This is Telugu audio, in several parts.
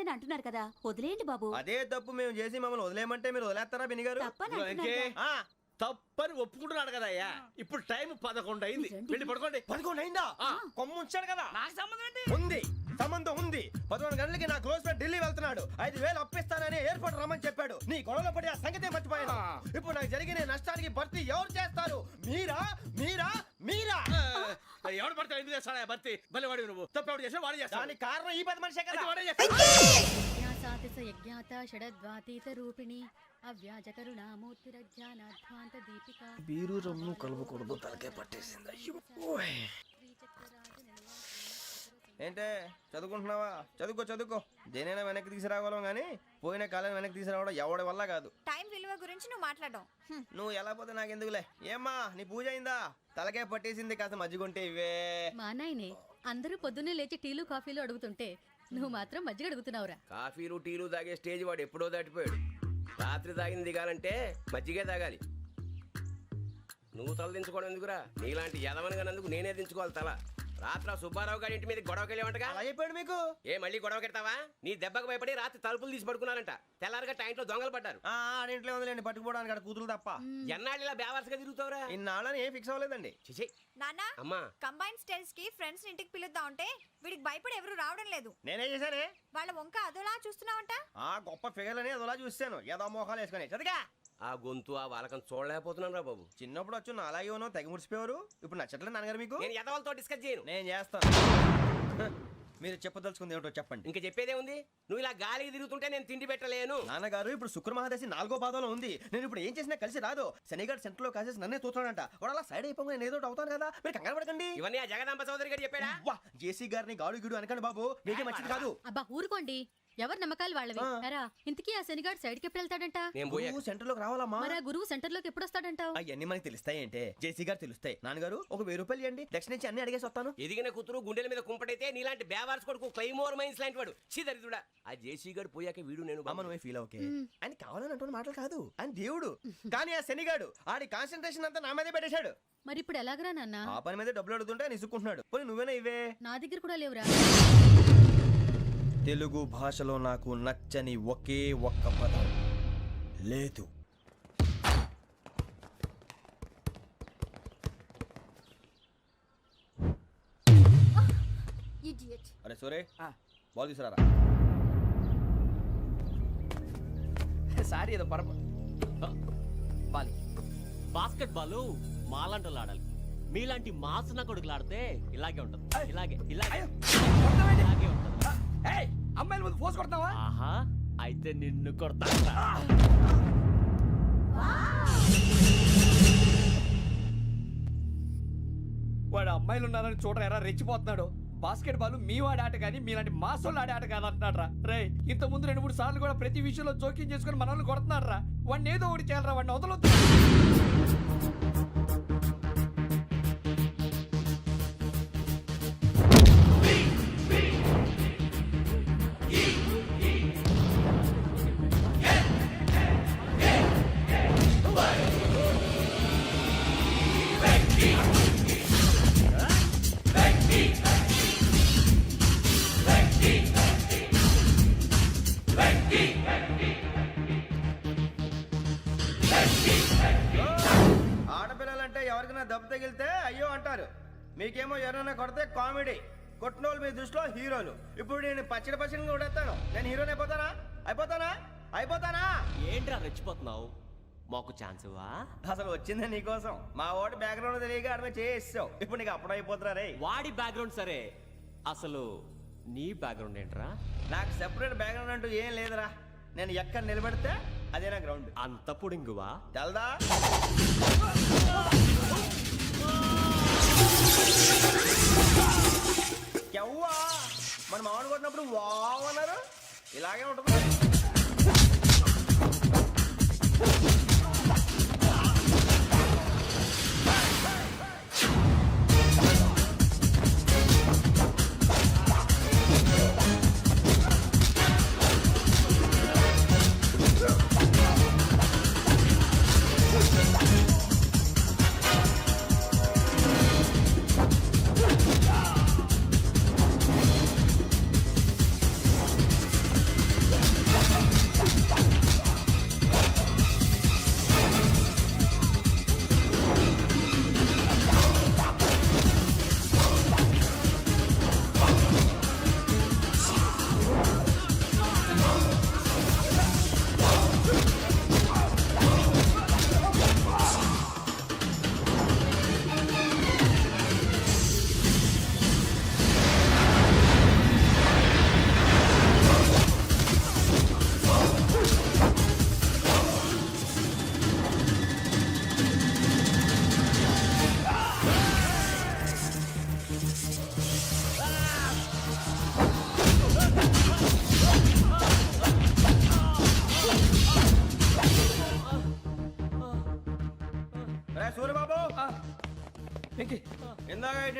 తప్పైందని అంటున్నారు కదా, వదిలేయండి బాబు. అదే తప్పు మేము చేసి మమ్మల్ని వదిలేయమంటే మీరు వదిలేస్తారా బిని గారు? తప్పని ఒప్పుకుంటున్నాడు కదా అయ్యా. ఇప్పుడు టైం 11 అయింది, వెళ్ళి పడుకోండి. 11 అయిందా? కొమ్ము ఉంచాడు కదా. నాకు సంబంధం ఏంటి? ఉంది, సంబంధం ఉంది. 11 గంటలకి నా క్లోజ్ ఫ్రెండ్ ఢిల్లీ వెళ్తున్నాడు. 5,000 అప్పిస్తానని ఎయిర్పోర్ట్ రమ్మని చెప్పాడు. నీ గొడవలో పడి ఆ సంగతే మర్చిపోయాను. ఇప్పుడు నాకు జరిగిన నష్టానికి భర్తీ ఎవరు చేస్తారు? మీరా మీరా మీరా? ఎవడు పడితే ఎందుకు చేస్తాడా భర్తీ? భలే వాడి నువ్వు. తప్పు ఎవడు చేసినా వాడే చేస్తాడు. దానికి కారణం ఈ 10 మనిషే కదా. వాడే చేస్తాడు. బీరు రమ్ము కలుపుకూడదు, తలకే పట్టేసింది. ఏంటే చదువుకుంటున్నావా? చదువుకో చదువుకో. దేనైనా వెనక్కి తీసుకురావాలం గానీ పోయిన కాలం వెనక్కి తీసుకురావడం ఎవడి వల్ల కాదు. టైం విలువ గురించి నువ్వు మాట్లాడడం. నువ్వు ఎలా పోతే నాకు ఎందుకులే. ఏమ్మా నీ పూజ అయిందా? తలకే పట్టేసింది, కాస్త మజ్జిగుంటే ఇవే. మా నాయనే అందరూ పొద్దున్నే లేచి టీలు కాఫీలు అడుగుతుంటే నువ్వు మాత్రం మజ్జిగ అడుగుతున్నావురా. కాఫీలు టీలు తాగే స్టేజ్ వాడు ఎప్పుడో దాటిపోయాడు. రాత్రి తాగింది దిగాలంటే మజ్జిగే తాగాలి. నువ్వు తల దించుకోవడం ఎందుకురా? నీలాంటి యదవనగానందుకు నేనే దించుకోవాలి తల. రాత్రి సుబ్బారావు గారి ఇంటి మీద గొడవకి వెళ్ళేవంటగా. అలా చెప్పాడు మీకు? ఏ మళ్ళీ గొడవ కెడతావా? నీ దెబ్బకు భయపడి రాత్రి తలుపులు తీసి పడుకున్నారంట. తెల్లారగా టైంట్లో దొంగలు పడ్డారు. ఆడింట్లో ఉందిలేండి, పట్టుకుపోవడానికి అక్కడ కూతురు తప్ప. ఎన్నాళ్ళు ఇలా బేవర్స్గా తిరుగుతావురా? ఇన్నాళ్ళని ఏం ఫిక్స్ అవ్వలేదండి. చిచి నాన్న, అమ్మా, కంబైన్ స్టైల్స్ కి ఫ్రెండ్స్ ఇంటికి పిలుద్దాం అంటే వీడికి భయపడి ఎవరు రావడం లేదు. నేనే చేశానే. వాళ్ళ వంక అదోలా చూస్తున్నావంట. గొప్ప ఫిగర్ అని అదోలా చూస్తాను. ఏదో మోహాలు వేసుకొని చదిగా. ఆ గొంతు ఆ వాలకం చూడలేకపోతున్నాను రా బాబు. చిన్నప్పుడు వచ్చి నా అలాగే ఉన్నావు, తెగ ముడిచిపోయారు. ఇప్పుడు నచ్చట్లేదు నాన్నగారు మీకు? నేను యదవలతో డిస్కస్ చేయను. నేను చేస్తాను. మీరు చెప్పదలుచుకుంది ఏమిటో చెప్పండి. ఇంకా చెప్పేదే ఉంది. నువ్వు ఇలా గాలికి తిరుగుతుంటే నేను తిండి పెట్టలేను. నాన్నగారు ఇప్పుడు శుక్ర మహాదశి 4వ పాదంలో ఉంది. నేను ఇప్పుడు ఏం చేసినా కలిసి రాదు. శనిగారు సెంటర్ లో కాసేసి నన్నే చూస్తాడంట. వాడు అలా సైడ్ అయిపోయి నేను ఏదో అవుతాను కదా, మీరు కంగారు పడకండి. ఇవన్నీ ఆ జగదాంబ చౌదరి గారు చెప్పాడా? జేసీ గారిని గాడు గిడు అనకండి బాబు, మీకే మంచిది కాదు. అబ్బా ఊరుకోండి, ఎవరు నమ్మకాలు వాళ్ళవి. ఎరా ఇంతకీ ఆ శనిగాడు సైడ్కి ఎప్పుడు వెళ్తాడంట? నేను సెంటర్ లోకి రావాలమ్మా. మరి ఆ గురువు సెంటర్ లోకి ఎప్పుడు వస్తాడంటావు? అవన్నీ మనకి తెలుస్తాయి అంటే జేసీ గారు తెలుస్తాయి. నాన్నగారు ఒక 1000 రూపాయలు ఇవ్వండి, దక్షిణ నుంచి అన్ని అడిగేసి వస్తాను. ఎదిగిన కూతురు గుండెల మీద కుంపటైతే నీలాంటి బేవార్స్ కొడుకు క్లైమోర్ మైన్స్ లాంటి వాడు చీదరిదుడా. ఆ జేసీ గారు పోయాక వీడు నేను అమ్మ నువ్వే ఫీల్ ఓకే. ఆయన కావాలని అంటున్న మాటలు కాదు, ఆయన దేవుడు. కానీ ఆ శనిగాడు ఆడి కాన్సన్ట్రేషన్ అంతా నా మీదే పెట్టేశాడు. మరి ఇప్పుడు ఎలాగరా నాన్న? ఆ పని మీద డబ్బులు అడుగుతుంటే నిసుకుంటున్నాడు. పోనీ నువ్వేనా ఇవే? నా దగ్గర కూడా లేవురా. తెలుగు భాషలో నాకు నచ్చని ఒకే ఒక్క పదం లేదు. అరే సోరే, బాల్ తీసుకురారా. సారీ ఏదో బాస్కెట్ బాల్ మాలాంటి ఆడాలి. మీలాంటి మాసన కొడుకులు ఆడితే ఇలాగే ఉంటది. ఇలాగే ఇలాగే ఇలాగే ఉంటది. అమ్మాయిల ముందు ఫోర్స్ కొడతావా? ఆహా, అయితే నిన్ను కొడతా. వాడు అమ్మాయిలు ఉన్నారని చూడరా ఎరా రెచ్చిపోతున్నాడు. బాస్కెట్ బాల్ మీ వాడి ఆట కానీ మీలాంటి మాసోళ్ళు ఆడే ఆట కాదు అంటున్నాడు రా. రే ఇంత ముందు 2-3 సార్లు కూడా ప్రతి విషయంలో జోక్యం చేసుకుని మన వాళ్ళు కొడుతున్నాడు రా. వాడిని ఏదో ఒకటి చేయాలరా, వాడిని వదలొద్దు. ఆడపిల్లలంటే ఎవరికైనా దెబ్బ తగిలితే అయ్యో అంటారు, మీకేమో ఎవరైనా కొడితే కామెడీ. కొట్టినోళ్ళు మీ దృష్టిలో హీరోలు. ఇప్పుడు నేను పచ్చడి కొడేస్తాను. నేను హీరోని అయిపోతానా? ఏంట్రా రెచ్చిపోతున్నావు? మాకు ఛాన్స్ ఇవ్వా? అసలు వచ్చిందే నీకోసం. మా వాడి బ్యాక్గ్రౌండ్ తెలియక ఆడమే చేసావు. ఇప్పుడు నీకు అప్పుడు అయిపోతున్నా రే. వాడి బ్యాక్గ్రౌండ్ సరే, అసలు నీ బ్యాక్గ్రౌండ్ ఏంట్రా? నాకు సెపరేట్ బ్యాక్గ్రౌండ్ అంటూ ఏం లేదురా. నేను ఎక్కడ నిలబడితే అదే నా గ్రౌండ్. అంత పుడింగువా? తెల్దా? ఎవ్వా మన మామిడి కొట్టినప్పుడు వావ్ అన్నారు. ఇలాగే ఉంటుంది.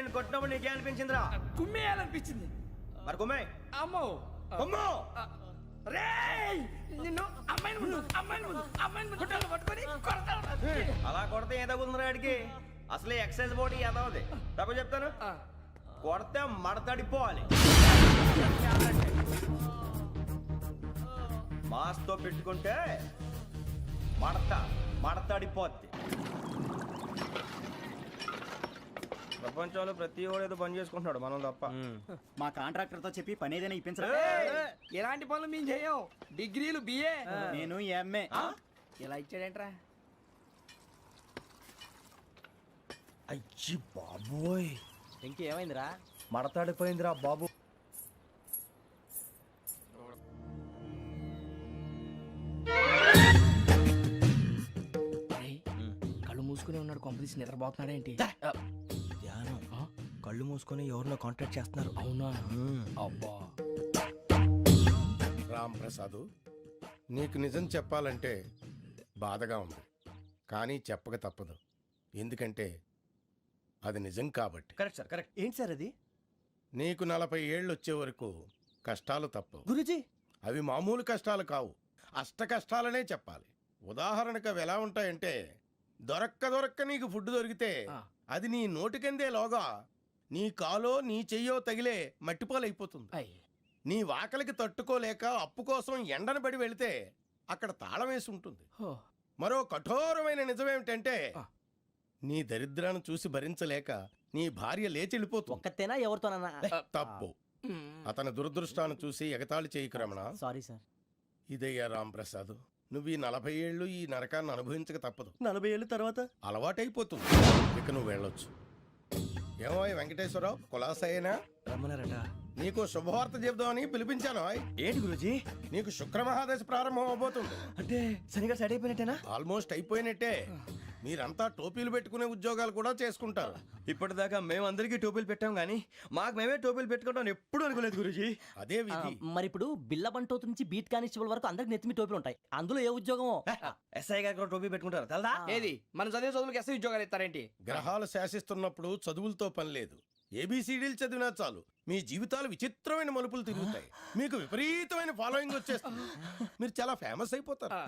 నేను కొట్టినప్పుడు నీకే అనిపించిందిరా? కుమ్మేయాలనిపించింది. మరి కుమ్మే. అమ్మో కుమ్ము. రేయ్ నిన్ను అమ్మాయిని ముందు గుడ్డలు పట్టుకొని కొడతాను. అలా కొడితే ఏదో ఉందిరా ఆడికి. అసలే ఎక్సైజ్ బాడీ ఏదో ఉంది. తప్ప చెప్తాను, కొడితే మడతడిపోవాలి. మాస్తో పెట్టుకుంటే మడతడిపోద్ది. ప్రపంచంలో ప్రతి వాడు ఏదో పని చేసుకుంటున్నాడు, మనం తప్ప. మా కాంట్రాక్టర్ తో చెప్పి పని ఏదైనా ఇప్పించరా? ఎలాంటి పనులు మేము చేయం. డిగ్రీలు బిఏ, నేను ఎంఏ. ఇలా ఇచ్చాడేంట్రా? అయ్యి బాబోయ్, ఇంకేమైందిరా? మడతడిపోయిందిరా బాబు. కళ్ళు మూసుకుని ఉన్నాడు, కొంపదీసి నిద్రపోతున్నాడేంటి? ధ్యానం. కళ్ళు మూసుకొని ఎవరినో కాంటాక్ట్ చేస్తున్నారు. అవునా? అబ్బా. రామ్ ప్రసాద్, నీకు నిజం చెప్పాలంటే బాధగా ఉంది, కానీ చెప్పక తప్పదు. ఎందుకంటే అది నిజం కాబట్టి. Correct sir, correct. ఏంటి సార్ అది? నీకు 40 ఏళ్ళు వచ్చే వరకు కష్టాలు తప్పవు గురుజీ. అవి మామూలు కష్టాలు కావు, అష్ట కష్టాలనే చెప్పాలి. ఉదాహరణకు అవి ఎలా ఉంటాయంటే, దొరక్క నీకు ఫుడ్ దొరికితే అది నీ నోటికందే లోగా నీ కాలో నీ చెయ్యో తగిలే మట్టిపాలైపోతుంది. నీ వాకలికి తట్టుకోలేక అప్పు కోసం ఎండను పడి వెళితే అక్కడ తాళం వేసి ఉంటుంది. మరో కఠోరమైన నిజమేమిటంటే, నీ దరిద్రాన్ని చూసి భరించలేక నీ భార్య లేచి వెళ్ళిపోతుంది. ఒక్కతేనా ఎవరితోనన్నా? తప్పు. అతని దురదృష్టాన్ని చూసి ఎగతాళి చేయకు రమణ. Sorry sir. ఇదయ్యా రాంప్రసాద్, నువ్వు ఈ 40 ఏళ్ళు ఈ నరకాన్ని అనుభవించక తప్పదు. 40 ఏళ్ళ తర్వాత అలవాటైపోతుంది. ఇక నువ్వు వెళ్ళొచ్చు. ఏమో వెంకటేశ్వరరావు, కులాసైనా రమ్మన్నారట. నీకు శుభవార్త చెబుదామని పిలిపించాను. ఏంటి గురుజీ? నీకు శుక్రమహాదశ ప్రారంభం అవబోతుంది. అంటే శనిగా సెట్ అయిపోయినట్టేనా? ఆల్మోస్ట్ అయిపోయినట్టే. మీరంతా టోపీలు పెట్టుకునే ఉద్యోగాలు కూడా చేసుకుంటారు. ఇప్పటిదాకా మేమందరికీ టోపీలు పెట్టాం గానీ మాకు మేమే టోపీలు పెట్టుకుంటాం ఎప్పుడు అనుకోలేదు గురుజీ. అదే విధి. మరి ఇప్పుడు బిల్ల బంటోతు నుంచి బీట్ కానిస్టేబుల్ వరకు అందరికి నెత్తిమి టోపీలు ఉంటాయి. అందులో ఏ ఉద్యోగం? ఎస్ఐ గారు కూడా టోపీ పెట్టుకుంటారు తెలదా? ఏది మన చదివే చదువులకు ఎస్ఐ ఉద్యోగాలు ఇస్తారేంటి? గ్రహాలు శాసిస్తున్నప్పుడు చదువులతో పని లేదు. ఏబిసిడీలు చదివినా చాలు మీ జీవితాలు విచిత్రమైన మలుపులు తిరుగుతాయి. మీకు విపరీతమైన ఫాలోయింగ్ వచ్చేస్తుంది. మీరు చాలా ఫేమస్ అయిపోతారు.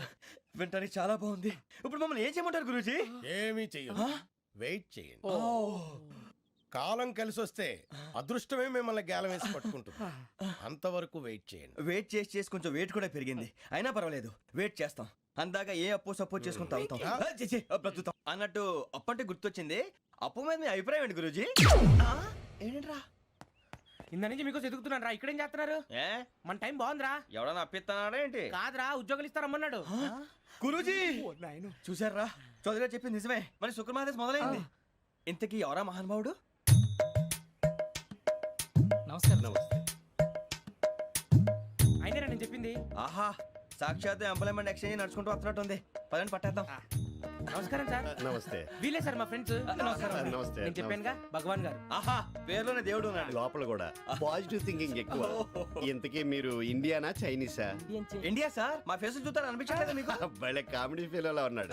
వింటానికి చాలా బాగుంది. ఇప్పుడు మమ్మల్ని ఏం చేయమంటారు గురుజీ? ఏమీ చెయ్యదు, వెయిట్ చేయండి. కాలం కలిసి వస్తే అదృష్టమే మిమ్మల్ని గేలం వేసి పట్టుకుంటుంది. అంతవరకు వెయిట్ చేయండి. వెయిట్ చేసి కొంచెం వెయిట్ కూడా పెరిగింది. అయినా పర్వాలేదు, వెయిట్ చేస్తాం. అందాక ఏ అప్పు సపోర్ట్ చేసుకుని తాగుతాం, బ్రతుకుతాం అన్నట్టు. అప్పు అంటే గుర్తొచ్చింది. అప్పు మీద మీ అభిప్రాయం ఏంటి గురూజీ? ఏంటరా ఇంత నుంచి మీకు ఎదుగుతున్నాను రా. ఇక్కడేం చేస్తున్నారు? మన టైం బాగుందిరా. ఎవడన్నా అప్పిస్తున్నాడా ఏంటి? కాదురా, ఉద్యోగాలు ఇస్తారమ్మన్నాడు గురూజీ. చూసారా, చౌదరి గారు చెప్పింది నిజమే. మరి శుక్రమాదేశ్ మొదలైంది. ఇంతకీ ఎవరా మహానుభావుడు? నమస్కారం. అయినా నేను చెప్పింది. ఆహా, సాక్షాత్ ఎంప్లాయ్మెంట్ ఎక్స్చేంజ్ నడుచుకుంటూ వస్తున్నట్టు ఉంది. పదండి పట్టేద్దాం. నమస్కారం సార్. నమస్తే. వీలే సార్ మా ఫ్రెండ్స్. నమస్కారం. నమస్తే. నేను చెప్పానుగా భగవాన్ గారు. ఆహా, పేర్లోనే దేవుడు ఉన్నాడు. లోపల కూడా పాజిటివ్ థింకింగ్ ఎక్కువ. ఇంతకీ మీరు ఇండియానా చైనీసా? India sir. మా ఫేస్ చూస్తారు అనిపించలేదు మీకు? భలే కామెడీ ఫీల్ అలా ఉన్నాడు.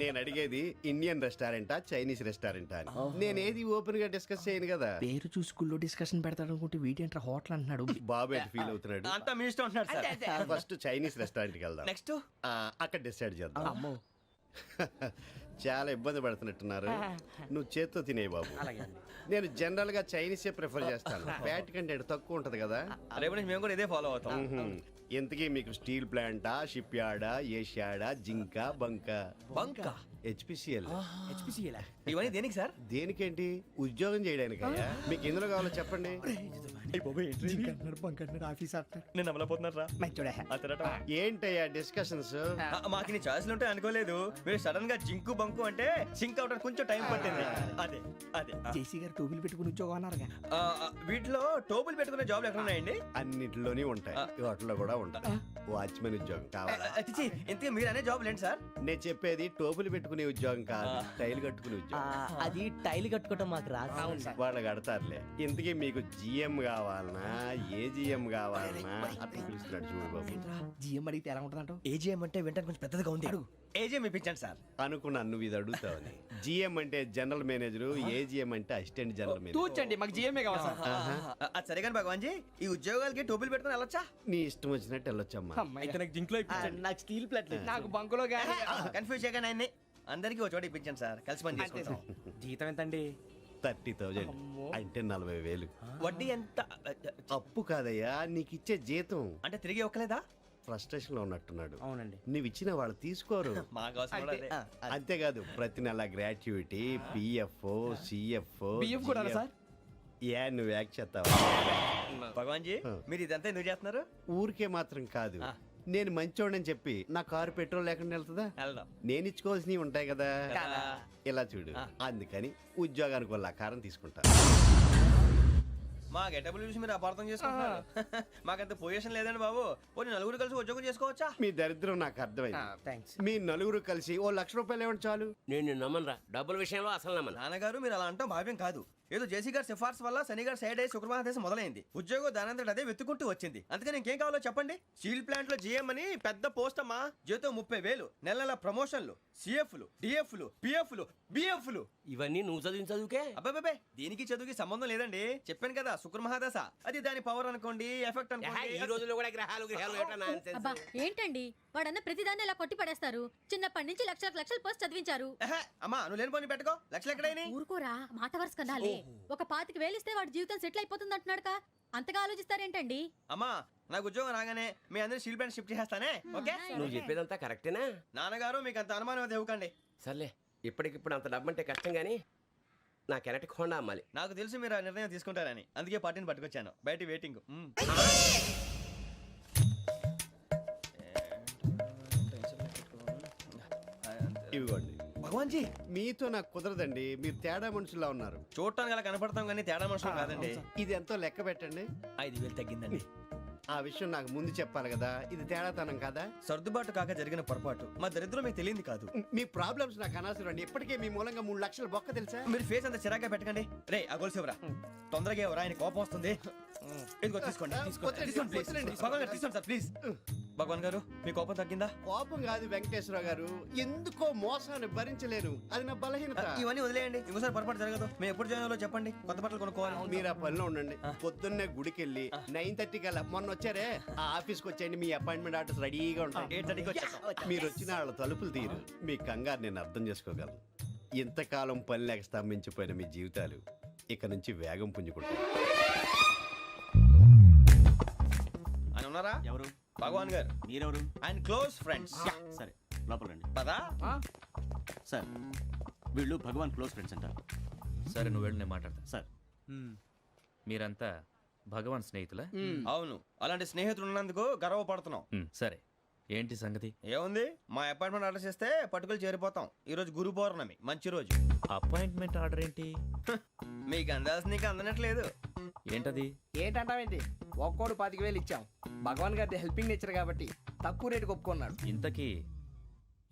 నేను అడిగేది ఇండియన్ రెస్టారెంటా చైనీస్ రెస్టారెంటా అని. నేనేది ఓపెన్ గా డిస్కస్ చేయను కదా. పేరు చూసుకుల్లో డిస్కషన్ పెడతాడు అనుకుంటే వీటేంట్రా హోటల్ అంటున్నాడు. బాబు ఎట్ ఫీల్ అవుతున్నాడు. అంతా మీ ఇష్టం అంటున్నాడు సార్. ఫస్ట్ చైనీస్ రెస్టారెంట్ కి వెళ్దాం. నెక్స్ట్ అక్కడ డిసైడ్ చేద్దాం. చాలా ఇబ్బంది పడుతున్నట్టున్నారు. నువ్వు చేత్తో తినే బాబు. నేను జనరల్ గా చైనీసే ప్రిఫర్ చేస్తాను. ఫ్యాట్ కంటెంట్ తక్కువ ఉంటది కదా. రేపు నుంచి మేము కూడా ఇదే ఫాలో అవుతాం. ఎంతకీ మీకు స్టీల్ ప్లాంటా, షిప్ యార్డా, ఏషియాడా, జింక, బంకా? బంకా, హెచ్పిసిఎల్. ఇవన్నీ దేనికి సార్? దేనికేంటి? ఉద్యోగం చేయడానికి. మీకు ఎందులో కావాలో చెప్పండి. నేను అమలపోతున్నారా? ఏంటయ్యా డిస్కషన్స్? మాకు నీ ఛాయిస్లు ఉంటాయి అనుకోలేదు. మీరు సడన్ గా జింకు బంకు అంటే సింక్ అవడానికి కొంచెం టైం పట్టింది. అదే అదే జేసీ గారు టోపీలు పెట్టుకుని ఉద్యోగం అన్నారుగా. వీటిలో టోపులు పెట్టుకునే జాబ్లు ఎక్కడ ఉన్నాయండి? అన్నిటిలోనే ఉంటాయి, వాటిలో కూడా ఉంటాయి. వాచ్మెన్ ఉద్యోగం కావాలా? ఇంతకీ మీరు అనే జాబ్ లేండి సార్? నేను చెప్పేది టోపులు పెట్టుకునే ఉద్యోగం కాదు, టైల్ కట్టుకునే ఉద్యోగం. అది టైల్ కట్టుకోవటం మాకు రాదు. వాళ్ళు కడతారులే. ఇంతకీ మీకు జిఎం కావాలనా ఏజిఎం కావాలనా అట్లా పిలుస్తున్నాడు చూడు బాబు. జిఎం అడిగితే ఎలా ఉంటుందంట? ఏజీఎం అంటే వింటానికి కొంచెం పెద్దదిగా ఉంది. ఏజీఎం ఇప్పించండి సార్. అనుకున్నాను నువ్వు ఇది అడుగుతావని. జిఎం అంటే జనరల్ మేనేజర్, ఏజిఎం అంటే అసిస్టెంట్ జనరల్ మేనేజర్. తూచండి, మాకు జిఎంఏ కావాలి సార్. అది సరే కానీ భగవాన్ జీ, ఈ ఉద్యోగాలకి టోపీలు పెట్టుకుని వెళ్ళొచ్చా? నీ ఇష్టం వచ్చినట్టు వెళ్ళొచ్చమ్మా. అయితే నాకు జింక్లో నాకు స్టీల్ ప్లేట్ నాకు బంకులో కానీ కన్ఫ్యూజ్ చేయగానే ఆయన్ని అందరికీ ఒక చోట ఇప్పించండి సార్, కలిసి పని చేసుకుంటాం. జీతం ఎంతండి? 30,000 అంటే 40,000. వడ్డీ ఎంత? అప్పు కాదయ్యా, నీకు ఇచ్చే జీతం. అంటే తిరిగి ఒక్కలేదా? ఫ్రస్ట్రేషన్ లో ఉన్నట్టున్నాడు. అవునండి. నువ్వు ఇచ్చిన వాళ్ళు తీసుకోరు. మాకు అవసరం కూడా అదే. అంతేకాదు ప్రతి నెల గ్రాట్యుటీ, పిఎఫ్, సిఎఫ్. బియ్యం కూడా సార్? ఏ నువ్వు యాక్ట్ చేస్తావా? భగవాన్ జీ, మీరు ఇదంతా ఎందుకు చేస్తున్నారు? ఊరికే మాత్రం కాదు, నేను మంచోడని చెప్పి నా కారు పెట్రోల్ లేకుండా వెళ్తుందా? వెళ్దాం. నేను ఇచ్చుకోవాల్సినవి ఉంటాయి కదా. కదా. ఇలా చూడు, అందుకని ఉద్యోగానికి వాళ్ళ ఆకారం తీసుకుంటా. మా గెటబుల్ చూసి మీరు అపార్థం చేసుకుంటున్నారు. మాకంత పొజిషన్ లేదండి బాబు. పోనీ నలుగురు కలిసి ఉద్యోగం చేసుకోవచ్చా? మీ దరిద్రం నాకు అర్థమైంది. థ్యాంక్స్. మీ నలుగురు కలిసి ఓ ₹1,00,000 ఇవ్వండి చాలు. నేను నమ్మనరా, డబ్బుల విషయంలో అసలు నమ్మను. నాన్నగారు మీరు అలా అంటాం భావ్యం కాదు. ఏదో జేసీ గారి సిఫార్సు వల్ల శని గారు సైడ్ అయ్యి శుక్రవారం మొదలైంది. ఉద్యోగం దానంతటి అదే వెతుకుంటూ వచ్చింది. అందుకని ఇంకేం కావాలో చెప్పండి. స్టీల్ ప్లాంట్ లో జీఎం అని పెద్ద పోస్ట్ అమ్మా. జీతం 30,000, నెల నెల ప్రమోషన్లు, సిఎఫ్లు, డిఎఫ్లు, పిఎఫ్లు, బిఎఫ్లు. ఇవన్నీ నువ్వు చదివిన చదువుకే. అబ్బాబే, దీనికి చదువుకి సంబంధం లేదండి. చెప్పాను కదా, శుక్ర మహాదశ. అది దాని పవర్ అనుకోండి, ఎఫెక్ట్ ఈ అనుకోండి. రోజుల్లో కూడా గ్రహాలు ఏటా nonsense? అబ్బా ఏంటండి వాడన్న ప్రతిదాన్ని ఇలా కొట్టి పడేస్తారు. చిన్నప్పటి నుంచి లక్షలు పోస్ట్ చదివించారు. ఎహె, అమ్మా నువ్వు లేని పోనీ పెట్టుకో. లక్షలు ఎక్కడైనా ఊరుకోరా, మాట వరుస కదాలే. ఒక 25,000 ఇస్తే వాడి జీవితం సెటిల్ అయిపోతుంది అంటున్నాడుగా. అంతగా ఆలోచిస్తారేంటండి? అమ్మా నాకు ఉద్యోగం రాగానే మీ అందరి స్టీల్ ప్లాంట్ షిఫ్ట్ చేస్తానే. ఓకే? నువ్వు చెప్పేదంతా కరెక్టేనా? నాన్నగారు మీకు అంత అనుమానం అది ఇవ్వకండి. సర్లే, ఇప్పటికిప్పుడు అంత డబ్బు అంటే కష్టం గానీ నా కెనటిక్ హోండా అమ్మాలి. నాకు తెలుసు మీరు ఆ నిర్ణయం తీసుకుంటారని, అందుకే పార్టీని పట్టుకొచ్చాను. బయట వెయిటింగ్. ఇవ్వండి. భగవాన్ జీ, మీతో నాకు కుదరదండి, మీరు తేడా మనుషుల్లా ఉన్నారు. చూడటానికి అలా కనపడతాం కానీ తేడా మనుషులు కాదండి. ఇది ఎంతో లెక్క పెట్టండి. 5,000 తగ్గిందండి. ఆ విషయం నాకు ముందు చెప్పాలి కదా, ఇది తేడాతనం కదా. సర్దుబాటు కాక జరిగిన పొరపాటు. మా దరిద్రం మీకు తెలియంది కాదు. మీ ప్రాబ్లమ్స్ నాకు అనవసరం అండి. ఇప్పటికే మీ మూలంగా 3 లక్షలు బొక్క తెలుసా. మీరు ఫేస్ అంత చిరాగ్గా పెట్టకండి. రే ఆ గొలుసు ఎవరా? తొందరగా ఎవరా, ఆయన కోపం వస్తుంది. ఇదిగో తీసుకోండి. తీసుకోండి ప్లీజ్. భగవాన్ గారు తీసుకోండి సార్ ప్లీజ్. భగవాన్ గారు మీ కోపం తగ్గిందా? కోపం కాదు వెంకటేశ్వర గారు, ఎందుకో మోసాన్ని భరించలేను, అది నా బలహీనత. ఇవన్నీ వదిలేయండి, ఇంకోసారి పొరపాటు జరగదు. మేము ఎప్పుడు జాయిన్ అవ్వాలో చెప్పండి, కొత్త బట్టలు కొనుక్కోవాలి. మీరు ఆ పనిలో ఉండండి. పొద్దున్నే గుడికి వెళ్ళి 9:30 కల్లా, మొన్న వచ్చారే ఆ ఆఫీస్కి వచ్చేయండి. మీ అపాయింట్మెంట్ ఆర్డర్స్ రెడీగా ఉంటాయి. 8:30కి వచ్చేస్తాం. మీరు వచ్చిన వాళ్ళ తలుపులు తీరు. మీ కంగారు నేను అర్థం చేసుకోగలను. ఇంతకాలం పని లేక స్తంభించిపోయిన మీ జీవితాలు ఇక నుంచి వేగం పుంజుకుంటాయి. ఆయన ఉన్నారా? ఎవరు? భగవాన్ గారు. మీరెవరు? ఆయన క్లోజ్ ఫ్రెండ్స్. సరే, లోపల రండి. పదా? సార్, వీళ్ళు భగవాన్ క్లోజ్ ఫ్రెండ్స్ అంటారు. సరే నువ్వు వెళ్ళి నేను మాట్లాడతా. సార్, మీరంతా భగవాన్ స్నేహితులా? అవును, అలాంటి స్నేహితులు ఉన్నందుకు గర్వపడుతున్నాం. సరే, ఏంటి సంగతి? ఏముంది, మా అపాయింట్మెంట్ ఆర్డర్ చేస్తే పట్టుకులు చేరిపోతాం. ఈ రోజు గురు పౌర్ణమి, మంచి రోజు. అపాయింట్మెంట్ ఆర్డర్ ఏంటి? మీకు అందాల్సిన నీకు అందనట్లేదు. ఏంటది? ఏంటంటావేంటి? ఒక్కోడు 25,000 ఇచ్చాం. భగవాన్ గారి హెల్పింగ్ నేచర్ కాబట్టి తక్కువ రేటుకి ఒప్పుకున్నాడు. ఇంతకీ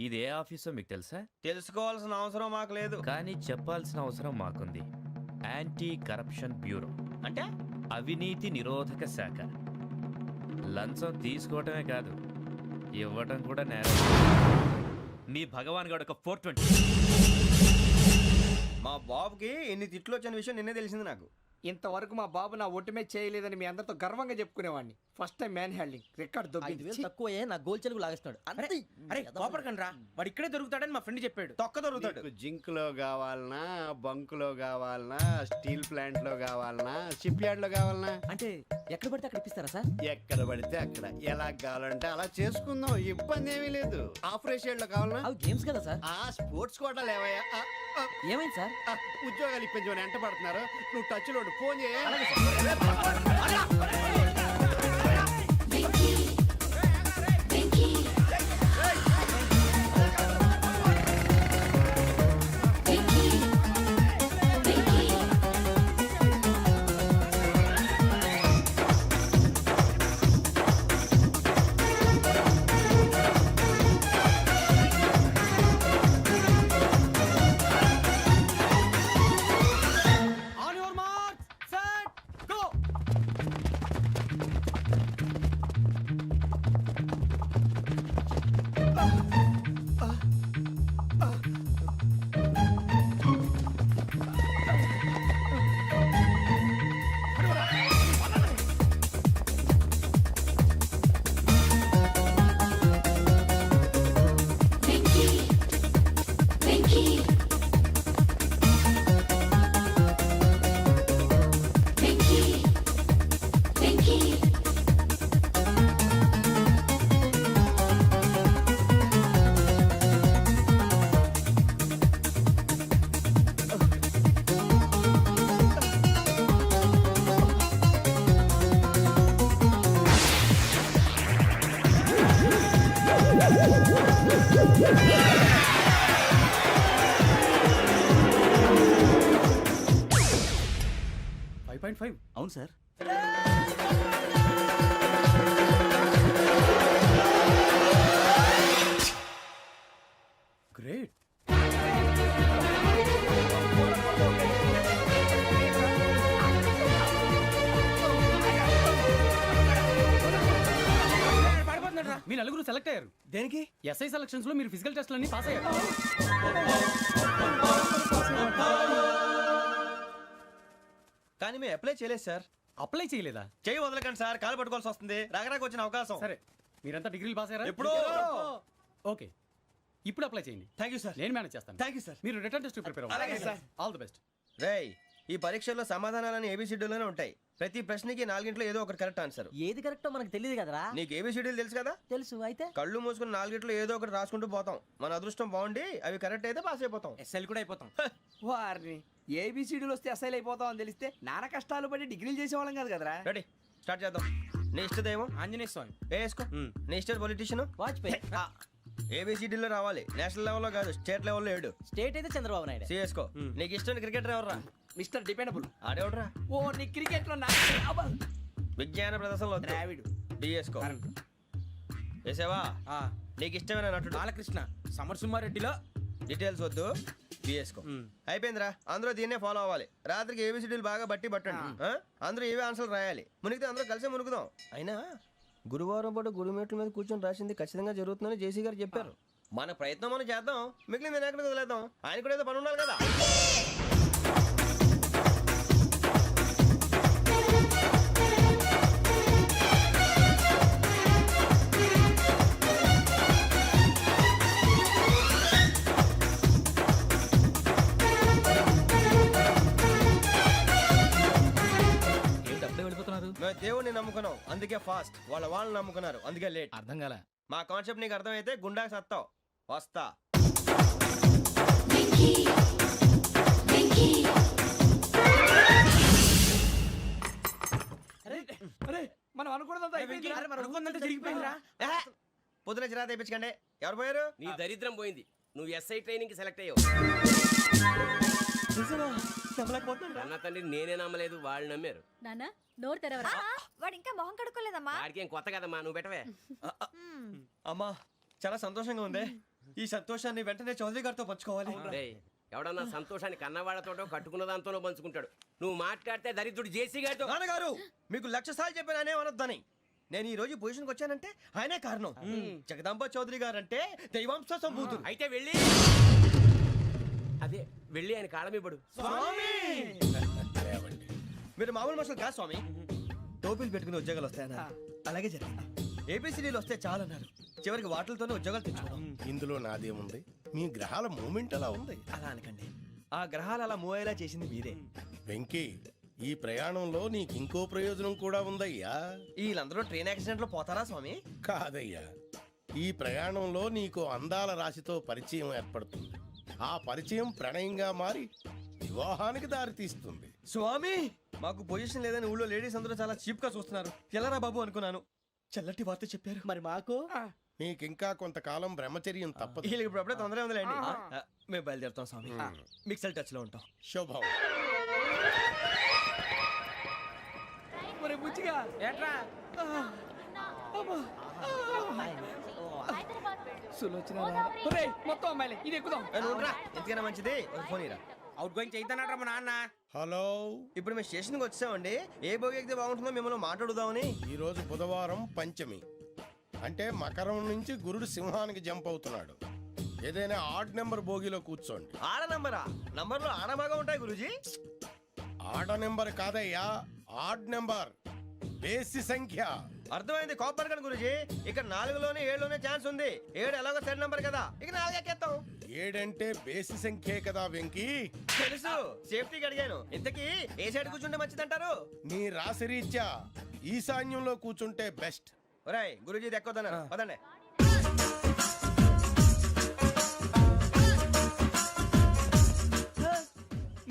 ఇది ఏ ఆఫీసో మీకు తెలుసా? తెలుసుకోవాల్సిన అవసరం మాకు లేదు. కానీ చెప్పాల్సిన అవసరం మాకుంది. యాంటీ కరప్షన్ బ్యూరో అంటే అవినీతి నిరోధక శాఖ. లంచం తీసుకోవటమే కాదు, ఇవ్వటం కూడా నేరం. మీ భగవాన్ గారు ఒక 420. మా బాబుకి ఎన్ని తిట్లు వచ్చిన విషయం నిన్నే తెలిసింది నాకు. ఇంతవరకు మా బాబు నా ఒట్టుమే చేయలేదని మీ అందరితో గర్వంగా చెప్పుకునేవాడిని. First time man handing record దొబ్బింది. తక్కువే నా గోల్ చెలుగు లాగేస్తాడు. అరే కోపడకండి రా, వాడు ఇక్కడే దొరుకుతాడని మా ఫ్రెండ్ చెప్పాడు. తొక్క దొరుకుతాడు. మీకు జింక్ లో కావాలనా, బంక్ లో కావాలనా, స్టీల్ ప్లాంట్ లో కావాలనా, షిప్ యార్డ్ లో కావాలనా? అంటే ఎక్కడ పడితే అక్కడ ఇప్పిస్తారా సార్? ఎక్కడ పడితే అక్కడ, ఎలా కావాలంటే అలా చేసుకుందాం, ఇబ్బంది ఏమీ లేదు. ఆపరేషన్ లో కావాలనా? అవి గేమ్స్ కదా సార్. ఆ స్పోర్ట్స్ కోటా లేవయ్యా. ఏమైంది సార్? ఉద్యోగాలు ఇప్పించమని ఎంట పడుతున్నారు. నువ్వు టచ్ లో ఫోన్ చేయ. అవును సార్. గ్రేట్. మీ నలుగురు సెలెక్ట్ అయ్యారు. దేనికి? ఎస్ఐ సెలక్షన్స్ లో మీరు ఫిజికల్ టెస్ట్ అన్ని పాస్ అయ్యారు. కానీ మేము అప్లై చేయలేదు సార్. అప్లై చేయలేదా? చేయి వదలకండి సార్, కాలు పట్టుకోవాల్సి వస్తుంది. రాగరాకు వచ్చిన అవకాశం. సరే, మీరంతా డిగ్రీలు పాస్ అయ్యారా? ఎప్పుడో. ఓకే, ఇప్పుడు అప్లై చేయండి. Thank you sir. నేను మేనేజ్ చేస్తాను. Thank you sir. మీరు రిటర్న్ టెస్ట్ ప్రిపేర్ అలాగే సార్. All the best. రేయ్, ఈ పరీక్షల్లో సమాధానాలని ఏబిసిడ్యూల్లోనే ఉంటాయి. ప్రతి ప్రశ్నకి 4 ఏదో ఒకటి కరెక్ట్ ఆన్సర్. ఏది కరెక్టో మనకు తెలియదు కదరా. నీకు ఏబిసిడ్యూల్ తెలుసు కదా? తెలుసు. అయితే కళ్ళు మూసుకుని 4 ఏదో ఒకటి రాసుకుంటూ పోతాం. మన అదృష్టం బాగుండి అవి కరెక్ట్ అయితే పాస్ అయిపోతాం. ఎస్ఎల్ కూడా అయిపోతాం. వారిని ఏబిసిడీలు వస్తే ఎస్ఐలు అయిపోతాం అని తెలిస్తే నాన్న కష్టాలు పడి డిగ్రీలు చేసేవాళ్ళం కాదు కదరా. రెడీ, స్టార్ట్ చేద్దాం. నీ ఇష్టదేమో ఆంజనేయ స్వామి. వేసుకో. నీ ఇష్ట పొలిటీషియన్ వాజ్పేయి. ఏబిసిడీలో రావాలి. నేషనల్ లెవెల్లో కాదు, స్టేట్ లెవెల్లో 7. స్టేట్ అయితే చంద్రబాబు నాయుడు. సిఎస్కో. నీకు ఇష్టం క్రికెటర్ ఎవర్రా? Mister dependable. ఆడేవడరా? ఓ నీ క్రికెట్ లో విజ్ఞాన ప్రదర్శనలో ద్రావిడు. డిఎస్కో. వేసావా? నీకు ఇష్టమైన నటుడు? బాలకృష్ణ. సమర్సింహారెడ్డిలో డీటెయిల్స్ వద్దు, బిఎస్కో. అయిపోయిందిరా. అందరూ దీన్నే ఫాలో అవ్వాలి. రాత్రికి ఏబిసిడీలు బాగా బట్టి పట్టండి. అందరూ ఏవే ఆన్సర్లు రాయాలి. మునిగితే అందరూ కలిసి మునుగుదాం. అయినా గురువారం పాటు గురుమేట్ల మీద కూర్చొని రాసింది ఖచ్చితంగా జరుగుతుందని జేసీ గారు చెప్పారు. మన ప్రయత్నం మనం చేద్దాం, మిగిలింది నేను ఎక్కడికి వదిలేద్దాం. ఆయన కూడా ఏదో పని ఉండాలి కదా. మేము దేవుడిని నమ్ముకున్నాం, అందుకే ఫాస్ట్. వాళ్ళని నమ్ముకున్నారు, అందుకే లేట్. అర్థం కాల. మా కాన్సెప్ట్ నీకు అర్థమైతే గుండా సత్తావు. వస్తా. మనం అనుకున్నదంతా అయిపోయిందిరా. పొద్దున చిరా తెప్పించకండి. ఎవరు పోయారు? నీ దరిద్రం పోయింది. నువ్వు ఎస్ఐ ట్రైనింగ్ కి సెలెక్ట్ అయ్యావు. అన్న తండ్రి నేనే నమ్మలేదు, వాళ్ళు నమ్మారు. నాన్న నోరు తెరవరా. వాడు ఇంకా మొహం కడుక్కోలేదమ్మా. వాడికి ఏం కొత్త కదమ్మా, నువ్వు పెట్టవే. అమ్మా, చాలా సంతోషంగా ఉంది. ఈ సంతోషాన్ని వెంటనే చౌదరి గారితో పంచుకోవాలి. డేయ్, ఎవడన్నా సంతోషాన్ని కన్నవాళ్లతోటో కట్టుకున్న దాంతోనో పంచుకుంటాడు. నువ్వు మాట్లాడితే దరిద్రుడు జేసీ గారితో. నాన్నగారు, మీకు 1,00,000 సార్లు చెప్పాను అనే అనొద్దని. నేను ఈ రోజు పొజిషన్కి వచ్చానంటే ఆయనే కారణం. జగదాంబ చౌదరి గారు అంటే దైవాంశ సంభూతుడు. అయితే వెళ్ళి అదే వెళ్ళి ఆయన కాళ్ళమివ్వడు. మీరు మామూలు మనుషులు కాదు స్వామి. టోపీలు పెట్టుకుని ఉద్యోగాలు వస్తాయన్నారు, అలాగే జరిగింది. ఏబిసిడీలు వస్తే చాలన్నారు, చివరికి వాటిలతోనే ఉద్యోగాలు తెచ్చుకున్నాం. ఇందులో నాదేముంది? మీ గ్రహాల మూమెంట్ అలా ఉంది. అలా అనకండి, ఆ గ్రహాలు అలా మూవ్ అయ్యేలా చేసింది మీరే. వెంకీ, ఈ ప్రయాణంలో నీకు ఇంకో ప్రయోజనం కూడా ఉందయ్యా. వీళ్ళందరూ ట్రైన్ యాక్సిడెంట్ లో పోతారా స్వామి? కాదయ్యా, ఈ ప్రయాణంలో నీకు అందాల రాశితో పరిచయం ఏర్పడుతుంది. ఆ పరిచయం ప్రణయంగా మారి వివాహానికి దారితీస్తుంది. స్వామి, మాకు పొజిషన్ లేదని ఊళ్ళో లేడీస్ అందరూ చాలా చీప్ గా చూస్తున్నారు. ఎలారా బాబు అనుకున్నాను. చల్లటి వార్త చెప్పారు. మరి మాకు నీకింకా కొంతకాలం బ్రహ్మచర్యం తప్పదు. వీళ్ళకి ఇప్పుడు అప్పుడే తొందరగా ఉందిలేండి. మేము బయలుదేరుతాం స్వామి. మిక్సెల్ టచ్ లో ఉంటాం. శుభం. మరి బుచ్చిగా ఏట్రా సులోచన మొత్తం అమ్మాయిలే. ఇది ఎక్కుదాం. ఎందుకైనా మంచిది ఒక ఫోన్ ఇరా. అవుట్ గోయింగ్ చేద్దానట్రా మా నాన్న. హలో, ఇప్పుడు మేము స్టేషన్కి వచ్చామండి. ఏ బోగి ఎక్కితే బాగుంటుందో మిమ్మల్ని మాట్లాడుదామని. ఈరోజు బుధవారం పంచమి అంటే మకరం నుంచి గురుడు సింహానికి జంప్ అవుతున్నాడు. ఏదైనా ఆడ్ నెంబర్ బోగిలో కూర్చోండి. ఆడ నంబరా? నంబర్లో ఆడబాగా ఉంటాయి గురూజీ. ఆడ నెంబర్ కాదయ్యా, ఆడ్ నెంబర్, బేసి సంఖ్య. అర్థమైంది, కాపర్ కానీ గురూజీ. ఇక్కడ 4లోనే 7లోనే ఛాన్స్ ఉంది. 7 ఎలాగో సెడ్ నంబర్ కదా, ఇక 4 ఎక్కేస్తాం. 7 అంటే బేసి సంఖ్యే కదా వెంకీ. తెలుసు, సేఫ్టీకి అడిగాను. ఇంతకీ ఏ సైడ్ కూర్చుంటే మంచిదంటారు? నీ రాశి రీత్యా ఈశాన్యంలో కూర్చుంటే బెస్ట్. ఒరాయ్ గురూజీ దెక్కొద్దన్నారు, పదండి.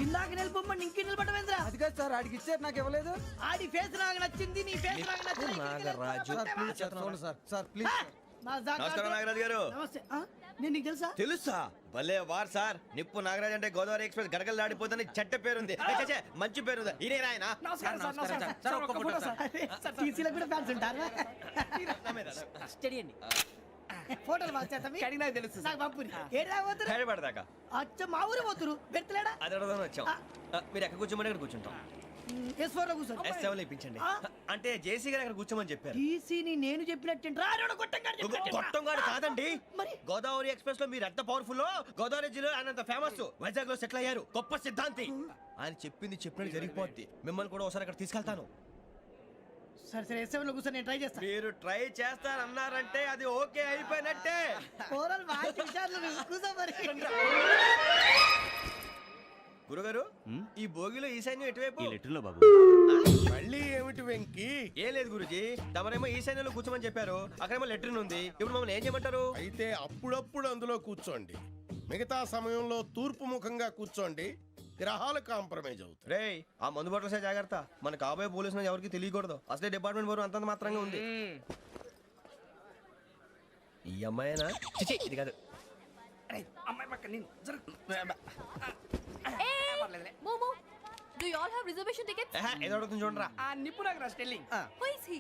ఇందాక నిలబొమ్మని ఇంకే నిలబడమేంద్రా? అది కాదు సార్, ఆడికి ఇచ్చారు, నాకు ఇవ్వలేదు. ఆడి ఫేస్ నాకు నచ్చింది, నీ ఫేస్ నాకు నచ్చింది. Sir please. నమస్కారం నాగరాజు గారు. నమస్తే. నేను నీకు తెలుసా? తెలుసా? భలే వార్ సార్. నిప్పు నాగరాజ్ అంటే గోదావరి ఎక్స్ప్రెస్ గడగలు దాడిపోతుంది చెట్ట పేరుంది. ఛే, మంచి పేరు. ఇదే ఆయన. నమస్కారం సార్, నమస్కారం సార్. ఒక్క ఫోటో సార్. టీసీలో కూడా ఫ్యాన్స్ ఉంటారా? స్టడీ అండి. ఫోటోలు మార్చేస్తాం. కడిగి నాకు తెలుసు సార్. నాకు పంపుని. ఏడు రాబోతురు? హైదరాబాద్ అచ్చ మా ఊరు పోతురు. పెడతలేడా? అది అడగదాం వచ్చాం. మీరు ఎక్కడ కూర్చోమని అక్కడ కూర్చుంటాం. S4 లో కూర్చో. S7 ఇప్పించండి. అంటే జేసీ గారు అక్కడ కూర్చోమని చెప్పారు. టీసీని నేను చెప్పినట్టు గొట్టంగాడు కాదండి. మరి గోదావరి ఎక్స్ప్రెస్ లో మీరు ఎంత పవర్ఫుల్, గోదావరి జిల్లా ఆయన ఫేమస్. వైజాగ్ లో సెటిల్ అయ్యారు, గొప్ప సిద్ధాంతి. ఆయన చెప్పింది చెప్పినట్టు జరిగిపోద్ది. మిమ్మల్ని కూడా ఒకసారి అక్కడ తీసుకెళ్తాను. సరే సరే, S7 లో కూర్చొని నేను ట్రై చేస్తాను. మీరు ట్రై చేస్తారన్నారంటే అది ఓకే అయిపోయినట్టే. ఓవరాల్ వాయిస్ విచారణ కూర్చో మరి. గురుగారు, ఈ భోగిలో ఈశాన్యం ఎటువైపు? ఈ లెటర్లో బాబు. మళ్ళీ ఏమిటి వెంకీ? ఏం లేదు గురుజీ, తమరేమో ఈశాన్యంలో కూర్చోమని చెప్పారు, అక్కడేమో లెటర్ ఉంది. ఇప్పుడు మమ్మల్ని ఏం చేయమంటారు? అయితే అప్పుడప్పుడు అందులో కూర్చోండి, మిగతా సమయంలో తూర్పు ముఖంగా కూర్చోండి. గ్రహాలు కాంప్రమైజ్ అవుతాయి. రేయ్, ఆ మందు బాటలసే జాగ్రత్త. మన కాబోయే పోలీసులు ఎవరికి తెలియకూడదు. అసలే డిపార్ట్మెంట్ బోరు అంతంత మాత్రంగా ఉంది. ఈ అమ్మాయినా? చిచి, ఇది కాదు. అమ్మాయి పక్క నేను Momo, do you all have reservation tickets? ఏదో అడుగుతుంది చూడరా. ఆ నిప్పు Nagaraj telling. Who is he?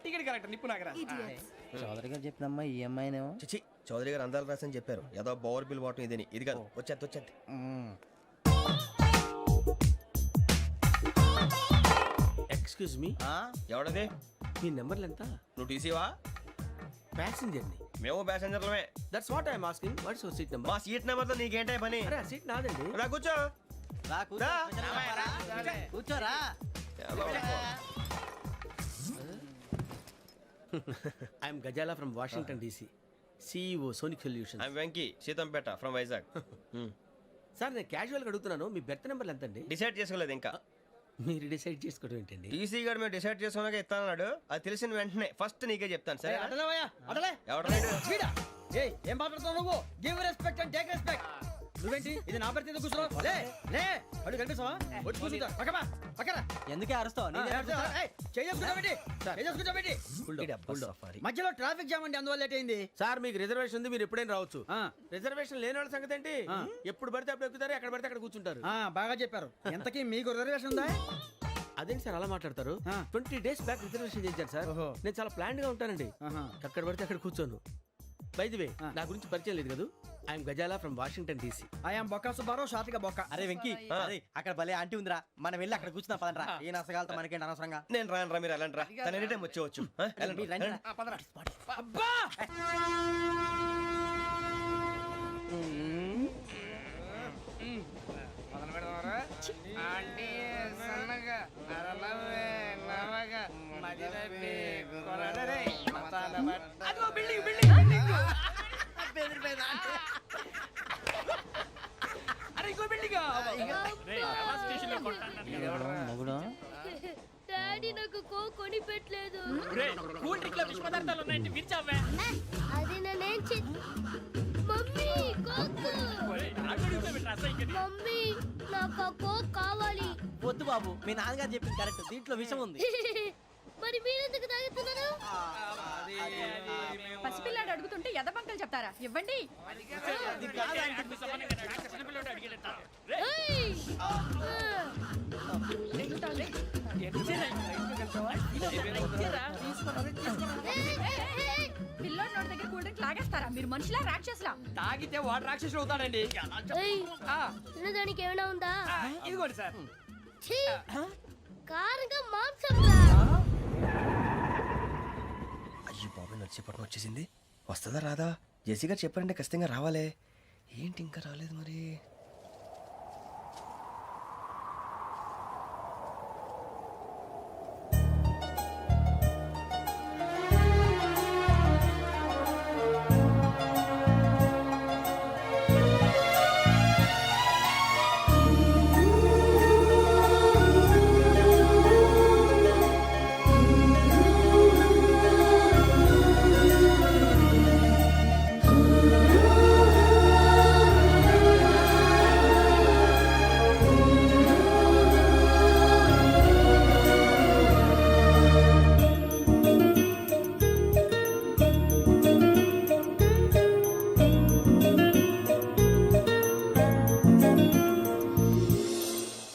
Ticket correct, నిప్పు నాగరాజ్. Idiots. చౌదరి గారు చెప్పినమ్మా ఈ అమ్మాయినేమో. చిచి, చౌదరి గారు అందాలు రాసని చెప్పారు. ఏదో బోర్ బిల్ వాటం ఇదని. ఇది కాదు, వచ్చేది. Excuse me, ఎవడది? మీ నెంబర్లు ఎంత? నువ్వు టీసీవా? ప్యాసింజర్ ని. మేము ప్యాసెంజర్లమే. That's what I'm asking. What's your seat number? మా సీట్ నెంబర్ తో నీకేంటే పని? అరే ఆ సీట్ నాదండి. రా కూర్చో. రా. కూర్చోరా. I'm Gazala from Washington DC, CEO Sonic Solutions. I'm Venky, Seethampeta from Vizag. Sir నేను క్యాజువల్ గా అడుగుతున్నాను, మీ బెర్త్ నెంబర్లు ఎంత అండి? డిసైడ్ చేసుకోలేదు ఇంకా. మీరు డిసైడ్ చేసుకోవడం ఏంటండి? టీసీ గారు మేము డిసైడ్ చేసుకున్నాక ఇస్తానన్నాడు. అది తెలిసిన వెంటనే ఫస్ట్ నీకే చెప్తాను. సరే అటలేవయ్యా, అటలే. ఎవడలేడు? వీడా? ఏయ్, ఏం మాట్లాడుతావు నువ్వు? Give respect and take respect. నువ్వేంటి ఇది నా పరిస్థితి కూర్చున్నావు? లే లే, అడు కనిపిస్తావా? వచ్చి కూర్చుంటా. పక్కమా పక్కన. ఎందుకే అరుస్తావు? మధ్యలో ట్రాఫిక్ జామ్ అండి, అందువల్ల లేట్ అయింది. సార్ మీకు రిజర్వేషన్ ఉంది, మీరు ఎప్పుడైనా రావచ్చు. రిజర్వేషన్ లేని వాళ్ళ సంగతి ఏంటి? ఎప్పుడు పడితే అప్పుడు ఎక్కుతారు, ఎక్కడ పడితే అక్కడ కూర్చుంటారు. బాగా చెప్పారు. ఎంతకీ మీకు రిజర్వేషన్ ఉందా? అదేంటి సార్ అలా మాట్లాడతారు? 20 days బ్యాక్ రిజర్వేషన్ చేశారు సార్. నేను చాలా ప్లాన్డ్ గా ఉంటానండి. అక్కడ పడితే అక్కడ కూర్చోను. బై ది వే, నా గురించి పరిచయం లేదు కదా. I'm Gazala from Washington DC. I'm Bokka Subbarao, షాతిక బొక్క. అరే వెంకీ, అక్కడ భలే ఆంటీ ఉందిరా, మనం వెళ్ళి అక్కడ కూర్చున్నా పదనరా. ఏ నసగాలతో మనకేంటి అనవసరంగా. నేను రాను రా, మీరు వెళ్ళండి రా. తన ఎనీ టైం వచ్చేవచ్చు. అబ్బా డాడీ నాకు కోక్ కొని పెట్టలేదు. అది నేనేం మమ్మీ కోక్. మమ్మీ నాకు ఆ కోక్ కావాలి. వద్దు బాబు, మీ నాన్నగారు చెప్పింది కరెక్ట్, దీంట్లో విషయం ఉంది. మరి మీరెందుకు తాగుతున్నారు? పసిపిల్లాడు అడుగుతుంటే ఎదబంకలు చెప్తారా? ఇవ్వండి. ఏయ్! పిల్లోడి నోటి దగ్గర కూల్ డ్రింక్ లాగేస్తారా? మీరు మనుషులా రాక్షసులా? తాగితే వాడు రాక్షసుడు అవుతాడండి. ఏయ్! తినడానికి ఏమైనా ఉందా? ఇదిగోండి సార్. ఛీ! కారంగా మాంసం రా. అయ్యి బాబు, చెప్పడం వచ్చేసింది. వస్తుందా రాదా? జెస్సీ గారు చెప్పారంటే ఖచ్చితంగా రావాలే. ఏంటి ఇంకా రాలేదు మరి?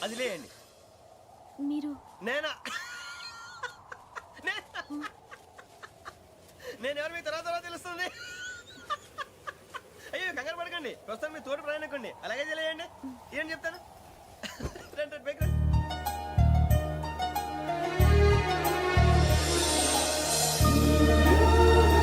అది లేయండి. మీరు నేనా? నేను ఎవరు మీ తర్వాత తెలుస్తుంది. అయ్యో కంగారు పడకండి, ప్రస్తుతం మీ తోటి ప్రయాణకండి. అలాగే తెలియండి. ఏం చెప్తాను. రండి, రండి, బైక్ రండి.